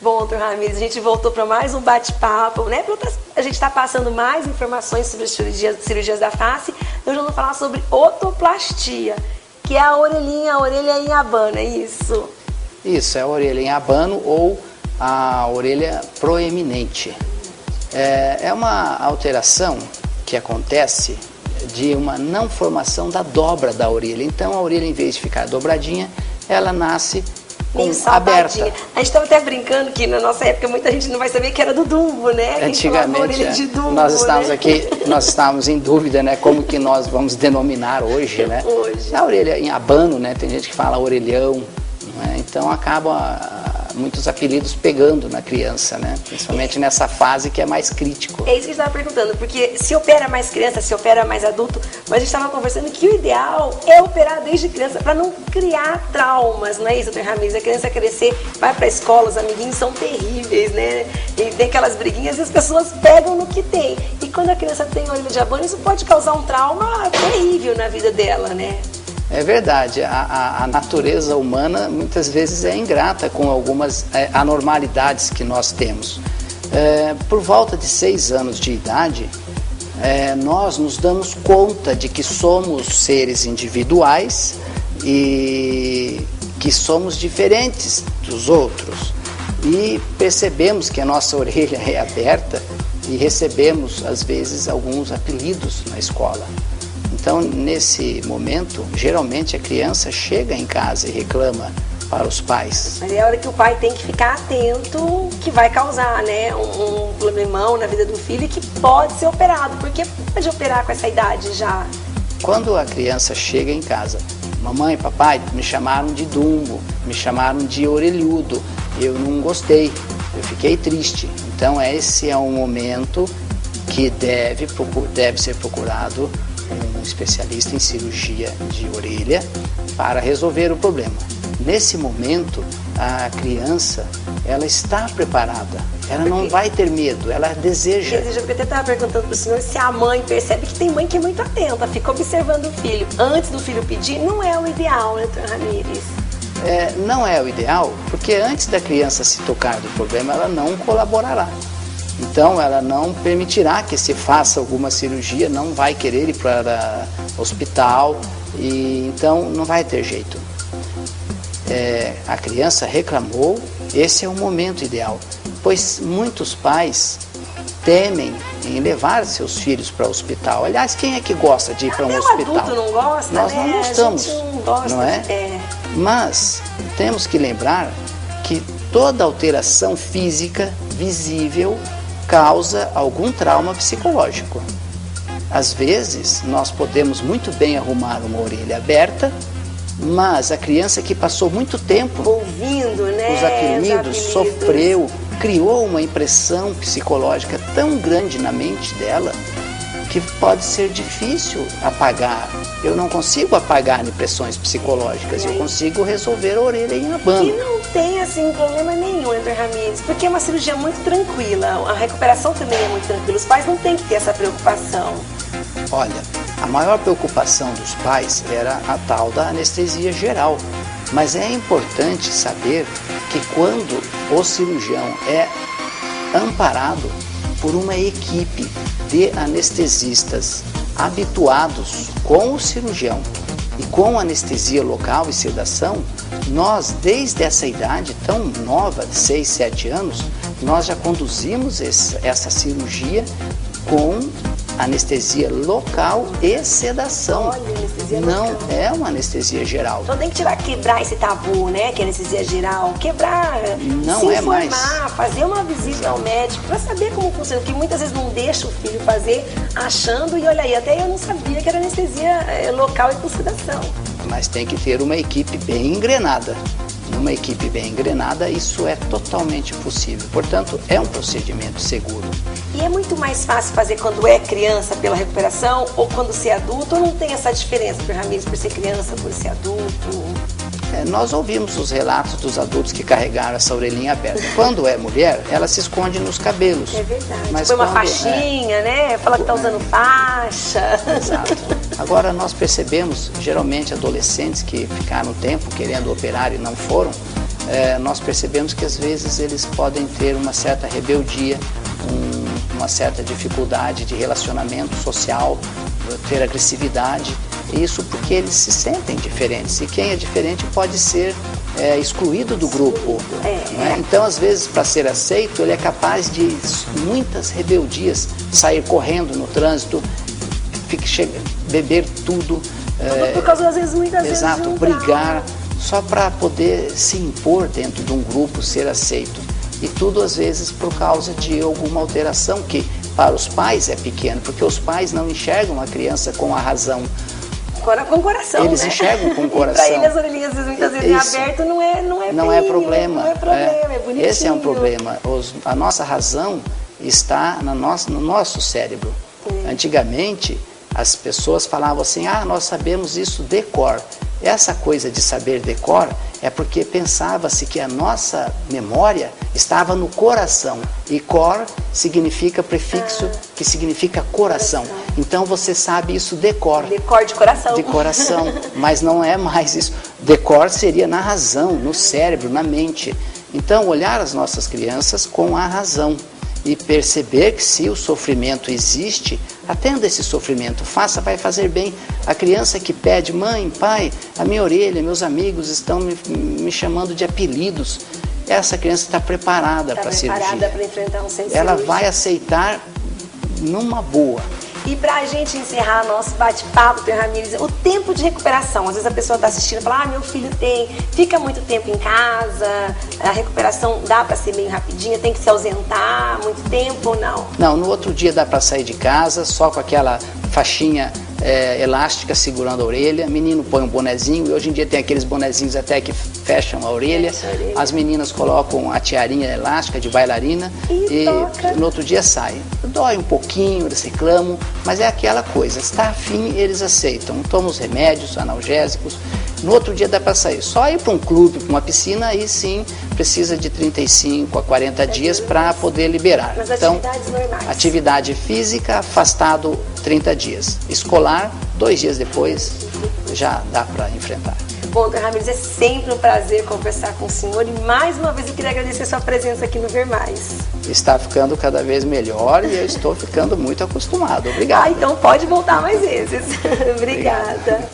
Bom, doutor Ramires, a gente voltou para mais um bate-papo, né? A gente está passando mais informações sobre as cirurgias da face. Hoje vamos falar sobre otoplastia, que é a orelha em abano, é isso? Isso, é a orelha em abano ou a orelha proeminente. É uma alteração que acontece de uma não formação da dobra da orelha. Então a orelha, em vez de ficar dobradinha, ela nasce aberta. A gente estava até brincando que na nossa época muita gente não vai saber que era do Dumbo, né? Antigamente, Dumbo, nós estávamos né? aqui, nós estávamos em dúvida, né? Como que nós vamos denominar hoje, né? Hoje. A orelha em abano, né? Tem gente que fala orelhão, né? Então acaba muitos apelidos pegando na criança, né? Principalmente nessa fase que é mais crítico. É isso que a gente estava perguntando, porque se opera mais criança, se opera mais adulto, mas a gente estava conversando que o ideal é operar desde criança para não criar traumas, não é isso, doutor Ramires? A criança crescer, vai para a escola, os amiguinhos são terríveis, né? E tem aquelas briguinhas e as pessoas pegam no que tem. E quando a criança tem orelha de abano, isso pode causar um trauma terrível na vida dela, né? É verdade, a natureza humana muitas vezes é ingrata com algumas anormalidades que nós temos. Por volta de 6 anos de idade, nós nos damos conta de que somos seres individuais e que somos diferentes dos outros. E percebemos que a nossa orelha é aberta e recebemos, às vezes, alguns apelidos na escola. Então, nesse momento, geralmente a criança chega em casa e reclama para os pais. Mas é a hora que o pai tem que ficar atento, que vai causar, né, um problemão na vida do filho e que pode ser operado, porque pode operar com essa idade já. Quando a criança chega em casa, mamãe, papai, me chamaram de Dumbo, me chamaram de orelhudo, eu não gostei, eu fiquei triste. Então, esse é um momento que deve ser procurado um especialista em cirurgia de orelha para resolver o problema. Nesse momento, a criança, ela está preparada, ela não vai ter medo, ela deseja. Porque eu até estava perguntando para o senhor se a mãe percebe que tem mãe que é muito atenta, fica observando o filho. Antes do filho pedir, não é o ideal, né, doutor Ramires? Não é o ideal, porque antes da criança se tocar do problema, ela não colaborará. Então, ela não permitirá que se faça alguma cirurgia, não vai querer ir para o hospital, e então não vai ter jeito. A criança reclamou, esse é o momento ideal, pois muitos pais temem em levar seus filhos para o hospital. Aliás, quem é que gosta de ir para um hospital? O adulto não gosta, nós não gostamos, a gente não gosta, não é? Mas temos que lembrar que toda alteração física visível causa algum trauma psicológico. Às vezes, nós podemos muito bem arrumar uma orelha aberta, mas a criança que passou muito tempo ouvindo, né, os apelidos, sofreu, criou uma impressão psicológica tão grande na mente dela que pode ser difícil apagar. Eu não consigo apagar impressões psicológicas, eu consigo resolver a orelha em abano. E não tem, assim, problema nenhum, doutor Ramires, porque é uma cirurgia muito tranquila, a recuperação também é muito tranquila, os pais não têm que ter essa preocupação. Olha, a maior preocupação dos pais era a tal da anestesia geral, mas é importante saber que quando o cirurgião é amparado por uma equipe de anestesistas habituados com o cirurgião e com anestesia local e sedação, nós, desde essa idade tão nova, de 6, 7 anos, nós já conduzimos essa cirurgia com anestesia local e sedação. Olha, anestesia não local. É uma anestesia geral. Então tem que quebrar esse tabu, né, que é anestesia geral, quebrar, não se é informar, mais. fazer uma visita ao médico para saber como funciona, porque muitas vezes não deixa o filho fazer achando, e olha aí, até eu não sabia que era anestesia local e com sedação. Mas tem que ter uma equipe bem engrenada. Numa equipe bem engrenada, isso é totalmente possível. Portanto, é um procedimento seguro. E é muito mais fácil fazer quando é criança pela recuperação ou quando se é adulto, ou não tem essa diferença, Dr. Ramires, por ser criança, por ser adulto? Nós ouvimos os relatos dos adultos que carregaram essa orelhinha aberta. Quando é mulher, ela se esconde nos cabelos. É verdade. Mas põe uma faixinha, né? Fala que está usando faixa. Exato. Agora, nós percebemos, geralmente, adolescentes que ficaram um tempo querendo operar e não foram, nós percebemos que às vezes eles podem ter uma certa rebeldia, uma certa dificuldade de relacionamento social, ter agressividade, isso porque eles se sentem diferentes, e quem é diferente pode ser excluído do grupo. Né? Então, às vezes, para ser aceito, ele é capaz de muitas rebeldias, sair correndo no trânsito, beber tudo. Por causa, às vezes, muitas vezes, exato, brigar, só para poder se impor dentro de um grupo, ser aceito. E tudo, às vezes, por causa de alguma alteração que, para os pais, é pequeno, porque os pais não enxergam a criança com a razão. Com o coração, eles enxergam com o coração. Para eles, as orelhinhas, muitas vezes, aberto, não é problema. Não é problema, é bonitinho. Esse é um problema. A nossa razão está no nosso cérebro. Antigamente, as pessoas falavam assim, nós sabemos isso de cor. Essa coisa de saber de cor é porque pensava-se que a nossa memória estava no coração. E cor significa prefixo que significa coração. Então você sabe isso de cor. De cor, de coração. De coração, mas não é mais isso. De cor seria na razão, no cérebro, na mente. Então olhar as nossas crianças com a razão e perceber que se o sofrimento existe, atenda esse sofrimento, vai fazer bem. A criança que pede, mãe, pai, a minha orelha, meus amigos estão me chamando de apelidos, essa criança está preparada para a cirurgia. Está preparada para enfrentar um centro cirúrgico. Ela vai aceitar numa boa. E para a gente encerrar nosso bate-papo, Dr. Ramírez, o tempo de recuperação. Às vezes a pessoa está assistindo e fala, meu filho fica muito tempo em casa, a recuperação dá para ser meio rapidinha, tem que se ausentar muito tempo ou não? Não, no outro dia dá para sair de casa, só com aquela faixinha elástica segurando a orelha. Menino põe um bonezinho, e hoje em dia tem aqueles bonezinhos até que fecham a orelha. As meninas colocam a tiarinha elástica de bailarina e no outro dia sai. Dói um pouquinho, eles reclamam, mas é aquela coisa, está afim, eles aceitam. Tomam os remédios, analgésicos. No outro dia dá para sair. Só ir para um clube, para uma piscina, aí sim precisa de 35 a 40 dias para poder liberar. Mas atividades normais. Atividade física, afastado 30 dias. Escolar, 2 dias depois, já dá para enfrentar. Bom, Dr. Ramírez, é sempre um prazer conversar com o senhor e mais uma vez eu queria agradecer a sua presença aqui no Ver Mais. Está ficando cada vez melhor e eu estou ficando muito acostumado. Obrigado. Então pode voltar mais vezes. Obrigada.